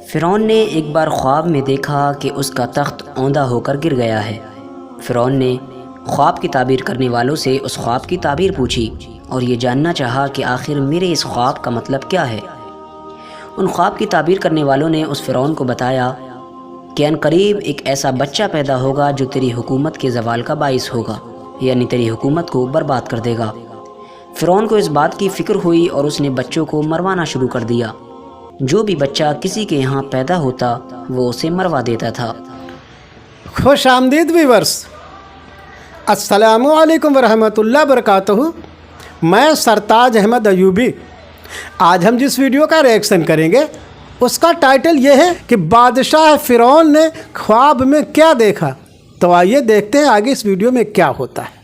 فرعون نے ایک بار خواب میں دیکھا کہ اس کا تخت اوندھا ہو کر گر گیا ہے۔ فرعون نے خواب کی تعبیر کرنے والوں سے اس خواب کی تعبیر پوچھی اور یہ جاننا چاہا کہ آخر میرے اس خواب کا مطلب کیا ہے۔ ان خواب کی تعبیر کرنے والوں نے اس فرعون کو بتایا کہ عنقریب ایک ایسا بچہ پیدا ہوگا جو تیری حکومت کے زوال کا باعث ہوگا، یعنی تیری حکومت کو برباد کر دے گا۔ فرعون کو اس بات کی فکر ہوئی اور اس نے بچوں کو مروانا شروع کر دیا۔ جو بھی بچہ کسی کے یہاں پیدا ہوتا وہ اسے مروا دیتا تھا۔ خوش آمدید ویورز، السلام علیکم ورحمۃ اللہ وبرکاتہ۔ میں سرتاج احمد ایوبی۔ آج ہم جس ویڈیو کا ریئیکشن کریں گے اس کا ٹائٹل یہ ہے کہ بادشاہ فرعون نے خواب میں کیا دیکھا۔ تو آئیے دیکھتے ہیں آگے اس ویڈیو میں کیا ہوتا ہے۔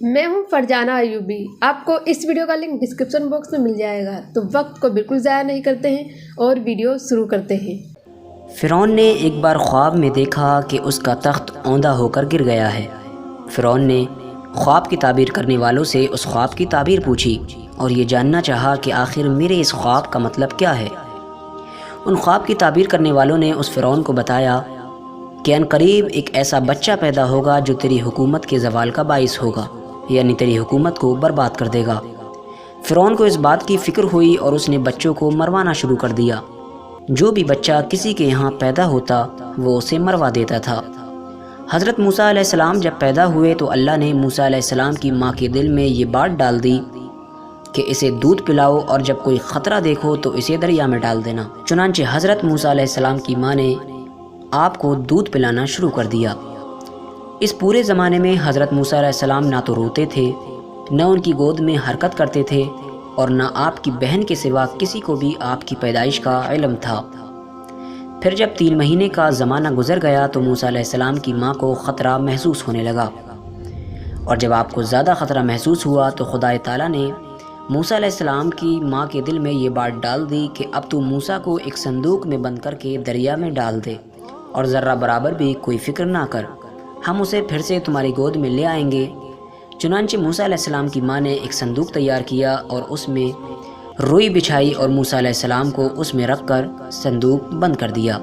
میں ہوں فرجانہ ایوبی۔ آپ کو اس ویڈیو کا لنک ڈسکرپشن باکس میں مل جائے گا، تو وقت کو بالکل ضائع نہیں کرتے ہیں اور ویڈیو شروع کرتے ہیں۔ فرعون نے ایک بار خواب میں دیکھا کہ اس کا تخت اوندھا ہو کر گر گیا ہے۔ فرعون نے خواب کی تعبیر کرنے والوں سے اس خواب کی تعبیر پوچھی اور یہ جاننا چاہا کہ آخر میرے اس خواب کا مطلب کیا ہے۔ ان خواب کی تعبیر کرنے والوں نے اس فرعون کو بتایا کہ عنقریب ایک ایسا بچہ پیدا ہوگا جو تیری حکومت کے زوال کا باعث ہوگا، یعنی تیری حکومت کو برباد کر دے گا۔ فرعون کو اس بات کی فکر ہوئی اور اس نے بچوں کو مروانا شروع کر دیا۔ جو بھی بچہ کسی کے یہاں پیدا ہوتا وہ اسے مروا دیتا تھا۔ حضرت موسیٰ علیہ السلام جب پیدا ہوئے تو اللہ نے موسیٰ علیہ السلام کی ماں کے دل میں یہ بات ڈال دی کہ اسے دودھ پلاؤ اور جب کوئی خطرہ دیکھو تو اسے دریا میں ڈال دینا۔ چنانچہ حضرت موسیٰ علیہ السلام کی ماں نے آپ کو دودھ پلانا شروع کر دیا۔ اس پورے زمانے میں حضرت موسیٰ علیہ السلام نہ تو روتے تھے، نہ ان کی گود میں حرکت کرتے تھے، اور نہ آپ کی بہن کے سوا کسی کو بھی آپ کی پیدائش کا علم تھا۔ پھر جب 3 مہینے کا زمانہ گزر گیا تو موسیٰ علیہ السلام کی ماں کو خطرہ محسوس ہونے لگا، اور جب آپ کو زیادہ خطرہ محسوس ہوا تو خدا تعالیٰ نے موسیٰ علیہ السلام کی ماں کے دل میں یہ بات ڈال دی کہ اب تو موسیٰ کو ایک صندوق میں بند کر کے دریا میں ڈال دے، اور ذرہ برابر بھی کوئی فکر نہ کر، ہم اسے پھر سے تمہاری گود میں لے آئیں گے۔ چنانچہ موسیٰ علیہ السلام کی ماں نے ایک صندوق تیار کیا اور اس میں روئی بچھائی اور موسیٰ علیہ السلام کو اس میں رکھ کر صندوق بند کر دیا،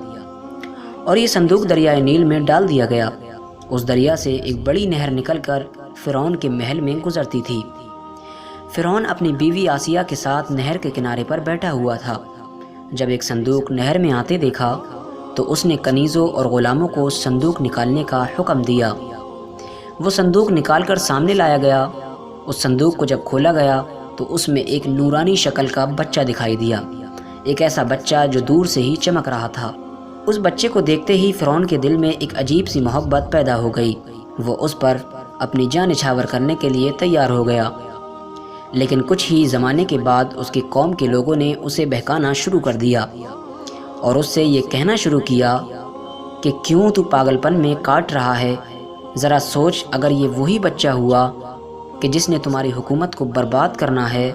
اور یہ صندوق دریائے نیل میں ڈال دیا گیا۔ اس دریا سے ایک بڑی نہر نکل کر فرعون کے محل میں گزرتی تھی۔ فرعون اپنی بیوی آسیہ کے ساتھ نہر کے کنارے پر بیٹھا ہوا تھا۔ جب ایک صندوق نہر میں آتے دیکھا تو اس نے کنیزوں اور غلاموں کو صندوق نکالنے کا حکم دیا۔ وہ صندوق نکال کر سامنے لایا گیا۔ اس صندوق کو جب کھولا گیا تو اس میں ایک نورانی شکل کا بچہ دکھائی دیا، ایک ایسا بچہ جو دور سے ہی چمک رہا تھا۔ اس بچے کو دیکھتے ہی فرعون کے دل میں ایک عجیب سی محبت پیدا ہو گئی۔ وہ اس پر اپنی جان نچھاور کرنے کے لیے تیار ہو گیا، لیکن کچھ ہی زمانے کے بعد اس کی قوم کے لوگوں نے اسے بہکانا شروع کر دیا اور اس سے یہ کہنا شروع کیا کہ کیوں تو پاگل پن میں کاٹ رہا ہے؟ ذرا سوچ، اگر یہ وہی بچہ ہوا کہ جس نے تمہاری حکومت کو برباد کرنا ہے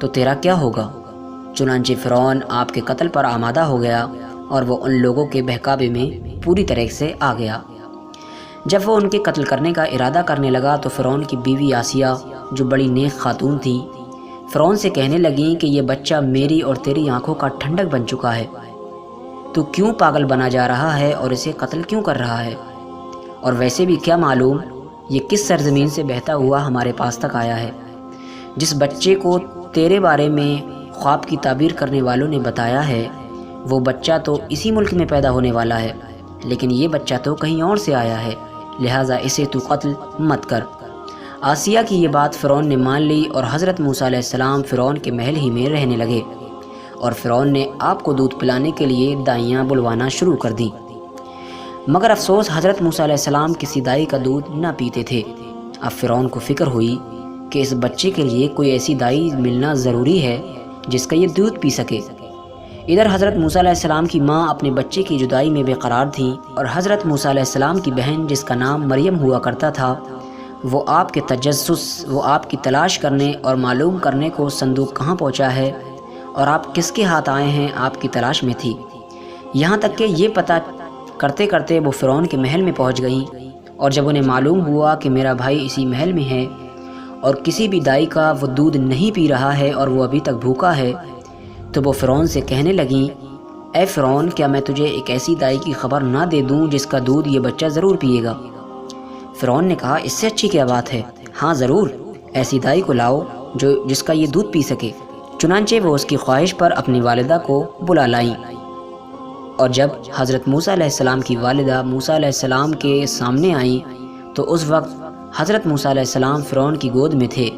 تو تیرا کیا ہوگا؟ چنانچہ فرعون آپ کے قتل پر آمادہ ہو گیا اور وہ ان لوگوں کے بہکاوے میں پوری طرح سے آ گیا۔ جب وہ ان کے قتل کرنے کا ارادہ کرنے لگا تو فرعون کی بیوی آسیہ، جو بڑی نیک خاتون تھی، فرعون سے کہنے لگیں کہ یہ بچہ میری اور تیری آنکھوں کا ٹھنڈک بن چکا ہے، تو کیوں پاگل بنا جا رہا ہے اور اسے قتل کیوں کر رہا ہے؟ اور ویسے بھی کیا معلوم یہ کس سرزمین سے بہتا ہوا ہمارے پاس تک آیا ہے؟ جس بچے کو تیرے بارے میں خواب کی تعبیر کرنے والوں نے بتایا ہے وہ بچہ تو اسی ملک میں پیدا ہونے والا ہے، لیکن یہ بچہ تو کہیں اور سے آیا ہے، لہٰذا اسے تو قتل مت کر۔ آسیہ کی یہ بات فرعون نے مان لی اور حضرت موسیٰ علیہ السلام فرعون کے محل ہی میں رہنے لگے، اور فرعون نے آپ کو دودھ پلانے کے لیے دائیاں بلوانا شروع کر دیں۔ مگر افسوس حضرت موسیٰ علیہ السلام کسی دائی کا دودھ نہ پیتے تھے۔ اب فرعون کو فکر ہوئی کہ اس بچے کے لیے کوئی ایسی دائی ملنا ضروری ہے جس کا یہ دودھ پی سکے۔ ادھر حضرت موسیٰ علیہ السلام کی ماں اپنے بچے کی جدائی میں بے قرار تھیں، اور حضرت موسیٰ علیہ السلام کی بہن جس کا نام مریم ہوا کرتا تھا وہ آپ کے تجسس، وہ آپ کی تلاش کرنے اور معلوم کرنے کو صندوق کہاں پہنچا ہے اور آپ کس کے ہاتھ آئے ہیں آپ کی تلاش میں تھی۔ یہاں تک کہ یہ پتہ کرتے کرتے وہ فرعون کے محل میں پہنچ گئیں، اور جب انہیں معلوم ہوا کہ میرا بھائی اسی محل میں ہے اور کسی بھی دائی کا وہ دودھ نہیں پی رہا ہے اور وہ ابھی تک بھوکا ہے، تو وہ فرعون سے کہنے لگیں اے فرعون، کیا میں تجھے ایک ایسی دائی کی خبر نہ دے دوں جس کا دودھ یہ بچہ ضرور پیے گا؟ فرعون نے کہا اس سے اچھی کیا بات ہے، ہاں ضرور، ایسی دائی کو لاؤ جس کا یہ دودھ پی سکے۔ چنانچہ وہ اس کی خواہش پر اپنی والدہ کو بلا لائیں، اور جب حضرت موسیٰ علیہ السلام کی والدہ موسیٰ علیہ السلام کے سامنے آئیں تو اس وقت حضرت موسیٰ علیہ السلام فرعون کی گود میں تھے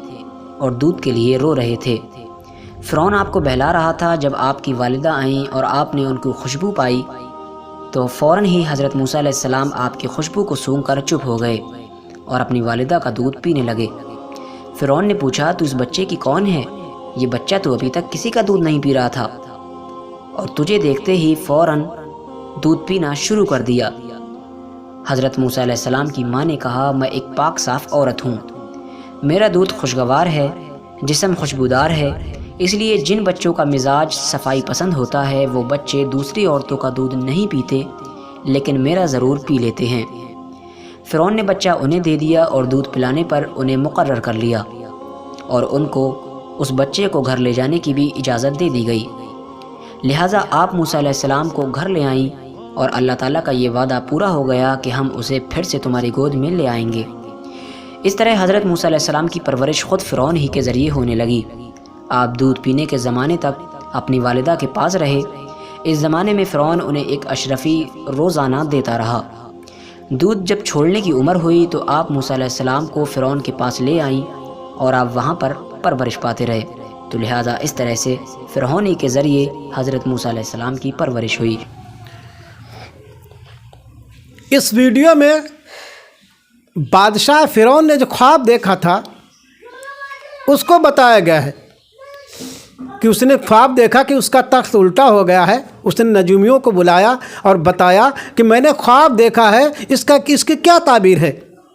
اور دودھ کے لیے رو رہے تھے۔ فرعون آپ کو بہلا رہا تھا۔ جب آپ کی والدہ آئیں اور آپ نے ان کی خوشبو پائی تو فوراً ہی حضرت موسیٰ علیہ السلام آپ کی خوشبو کو سونگھ کر چپ ہو گئے اور اپنی والدہ کا دودھ پینے لگے۔ فرعون نے پوچھا تو اس بچے کی کون ہے؟ یہ بچہ تو ابھی تک کسی کا دودھ نہیں پی رہا تھا اور تجھے دیکھتے ہی فوراً دودھ پینا شروع کر دیا۔ حضرت موسیٰ علیہ السلام کی ماں نے کہا میں ایک پاک صاف عورت ہوں، میرا دودھ خوشگوار ہے، جسم خوشبودار ہے، اس لیے جن بچوں کا مزاج صفائی پسند ہوتا ہے وہ بچے دوسری عورتوں کا دودھ نہیں پیتے، لیکن میرا ضرور پی لیتے ہیں۔ فرعون نے بچہ انہیں دے دیا اور دودھ پلانے پر انہیں مقرر کر لیا اور ان کو اس بچے کو گھر لے جانے کی بھی اجازت دے دی گئی۔ لہٰذا آپ موسیٰ علیہ السلام کو گھر لے آئیں اور اللہ تعالیٰ کا یہ وعدہ پورا ہو گیا کہ ہم اسے پھر سے تمہاری گود میں لے آئیں گے۔ اس طرح حضرت موسیٰ علیہ السلام کی پرورش خود فرعون ہی کے ذریعے ہونے لگی۔ آپ دودھ پینے کے زمانے تک اپنی والدہ کے پاس رہے۔ اس زمانے میں فرعون انہیں ایک اشرفی روزانہ دیتا رہا۔ دودھ جب چھوڑنے کی عمر ہوئی تو آپ موسیٰ علیہ السلام کو فرعون کے پاس لے آئیں اور آپ وہاں پر پرورش پاتے رہے، تو لہٰذا اس طرح سے فرعون ہی کے ذریعے حضرت موسیٰ علیہ السلام کی پرورش ہوئی۔ اس ویڈیو میں بادشاہ فرعون نے جو خواب دیکھا تھا اس کو بتایا گیا ہے کہ اس نے خواب دیکھا کہ اس کا تخت الٹا ہو گیا ہے۔ اس نے نجومیوں کو بلایا اور بتایا کہ میں نے خواب دیکھا ہے، اس کی کیا تعبیر ہے؟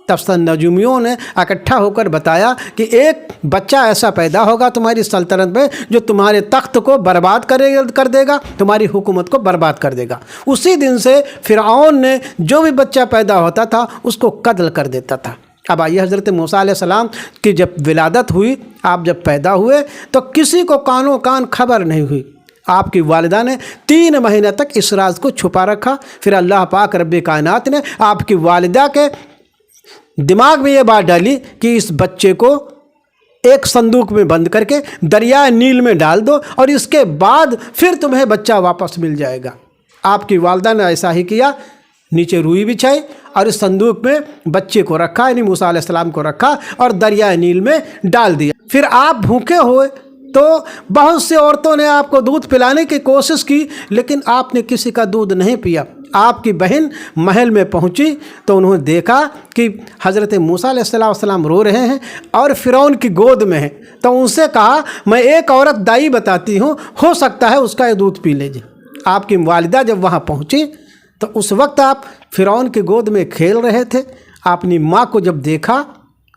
تب سے نجومیوں نے اکٹھا ہو کر بتایا کہ ایک بچہ ایسا پیدا ہوگا تمہاری سلطنت میں جو تمہارے تخت کو برباد کر دے گا، تمہاری حکومت کو برباد کر دے گا۔ اسی دن سے فرعون نے جو بھی بچہ پیدا ہوتا تھا اس کو قتل کر دیتا تھا۔ اب آئیے حضرت موسیٰ علیہ السلام کی جب ولادت ہوئی، آپ جب پیدا ہوئے تو کسی کو کانوں کان خبر نہیں ہوئی۔ آپ کی والدہ نے 3 مہینے تک اس راز کو چھپا رکھا۔ پھر اللہ پاک رب کائنات نے آپ کی والدہ کے دماغ میں یہ بات ڈالی کہ اس بچے کو ایک صندوق میں بند کر کے دریائے نیل میں ڈال دو اور اس کے بعد پھر تمہیں بچہ واپس مل جائے گا۔ آپ کی والدہ نے ایسا ہی کیا، نیچے روئی بچھائی اور اس صندوق میں بچے کو رکھا، یعنی موسیٰ علیہ السلام کو رکھا اور دریائے نیل میں ڈال دیا۔ پھر آپ بھوکے ہوئے تو بہت سی عورتوں نے آپ کو دودھ پلانے کی کوشش کی، لیکن آپ نے کسی کا دودھ نہیں پیا۔ آپ کی بہن محل میں پہنچی تو انہوں نے دیکھا کہ حضرت موسیٰ علیہ السلام رو رہے ہیں اور فرعون کی گود میں ہیں، تو ان سے کہا میں ایک عورت دائی بتاتی ہوں، ہو سکتا ہے اس کا یہ دودھ پی لیجیے۔ آپ کی والدہ جب وہاں پہنچی تو اس وقت آپ فرعون کی گود میں کھیل رہے تھے۔ آپ نے ماں کو جب دیکھا،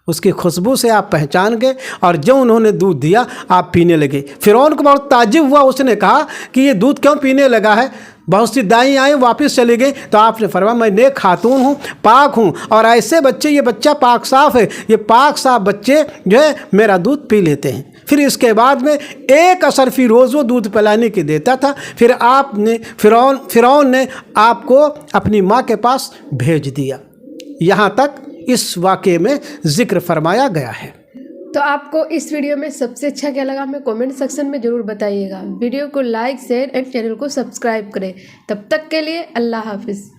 اس کی خوشبو سے آپ پہچان گئے اور جو انہوں نے دودھ دیا آپ پینے لگے۔ فرعون کو بہت تعجب ہوا، اس نے کہا کہ یہ دودھ کیوں پینے لگا ہے؟ بہت سی دائیں آئیں واپس چلی گئیں تو آپ نے فرمایا میں نیک خاتون ہوں، پاک ہوں، اور ایسے بچے، یہ بچہ پاک صاف ہے، یہ پاک صاف بچے جو ہے میرا دودھ پی لیتے ہیں۔ پھر اس کے بعد میں ایک اشرفی روز وہ دودھ پلانے کی دیتا تھا۔ پھر آپ نے فرعون نے آپ کو اپنی ماں کے پاس بھیج دیا۔ یہاں تک اس واقعے میں ذکر فرمایا گیا ہے۔ تو آپ کو اس ویڈیو میں سب سے اچھا کیا لگا ہمیں کومنٹ سیکشن میں ضرور بتائیے گا۔ ویڈیو کو لائک، شیئر اینڈ چینل کو سبسکرائب کریں۔ تب تک کے لیے اللہ حافظ۔